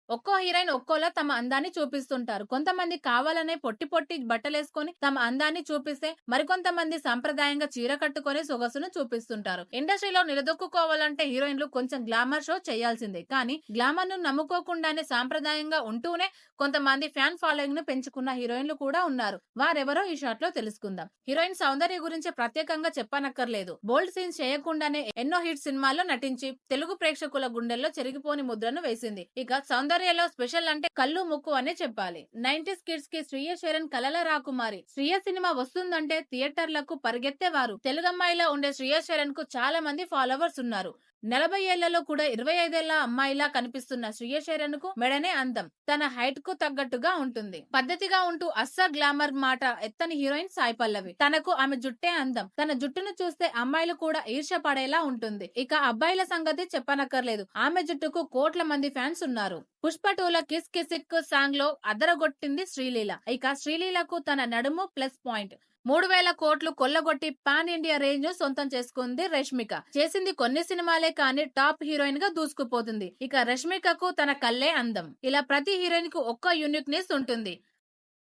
ఒక్కో హీరోయిన్ ఒక్కోలా తమ అందాన్ని చూపిస్తుంటారు. కొంతమంది కావాలనే పొట్టి పొట్టి బట్టలేసుకొని తమ అందాన్ని చూపిస్తే, మరికొంతమంది సంప్రదాయంగా చీర కట్టుకొని సొగసును చూపిస్తుంటారు. ఇండస్ట్రీలో నిలదొక్కుకోవాలంటే హీరోయిన్లు కొంచెం గ్లామర్ షో చేయాల్సిందే. కానీ గ్లామర్ ను నమ్ముకోకుండానే సాంప్రదాయంగా ఉంటూనే కొంతమంది ఫ్యాన్ ఫాలోయింగ్ ను పెంచుకున్న హీరోయిన్లు కూడా ఉన్నారు. వారెవరో ఈ షాట్ లో తెలుసుకుందాం. హీరోయిన్ సౌందర్య గురించి ప్రత్యేకంగా చెప్పనక్కర్లేదు. బోల్డ్ సీన్స్ చేయకుండానే ఎన్నో హిట్ సినిమాల్లో నటించి తెలుగు ప్రేక్షకుల గుండెల్లో చెరిగిపోని ముద్రను వేసింది. ఇక సౌందర్యలో స్పెషల్ అంటే కళ్ళు ముక్కు అనే చెప్పాలి. 90s కిడ్స్ కి శ్రీయ శరణ్ కలల రాకుమారి. శ్రీయ సినిమా వస్తుందంటే థియేటర్లకు పరిగెత్తేవారు. తెలుగమ్మాయిలా ఉండే శ్రీయ శరణ్ కు చాలా మంది ఫాలోవర్స్ ఉన్నారు. 40 ఏళ్లలో కూడా 25 ఏళ్ల అమ్మాయిలా కనిపిస్తున్న శ్రీయ శరణ్ కు మెడనే అందం. తన హైట్ కు తగ్గట్టుగా ఉంటుంది. పద్ధతిగా ఉంటూ గ్లామర్ మాట ఎత్తని హీరోయిన్ సాయి పల్లవి. తనకు ఆమె జుట్టే అందం. తన జుట్టును చూస్తే అమ్మాయిలు కూడా ఈర్ష్య పడేలా ఉంటుంది. ఇక అబ్బాయిల సంగతి చెప్పనక్కర్లేదు. ఆమె జుట్టుకు కోట్ల మంది ఫ్యాన్స్ ఉన్నారు. పుష్ప 2లో కిస్ కిసిక్ సాంగ్ లో అదరగొట్టింది శ్రీలీల. ఇక శ్రీలీలకు తన నడుము ప్లస్ పాయింట్. 3000 కోట్లు కొల్లగొట్టి పాన్ ఇండియా రేంజ్ ను సొంతం చేసుకుంది రష్మిక. చేసింది కొన్ని సినిమాలే కానీ టాప్ హీరోయిన్ గా దూసుకుపోతుంది. ఇక రష్మికకు తన కళ్ళే అందం. ఇలా ప్రతి హీరోయిన్ కు ఒక్క యూనిక్నెస్ ఉంటుంది.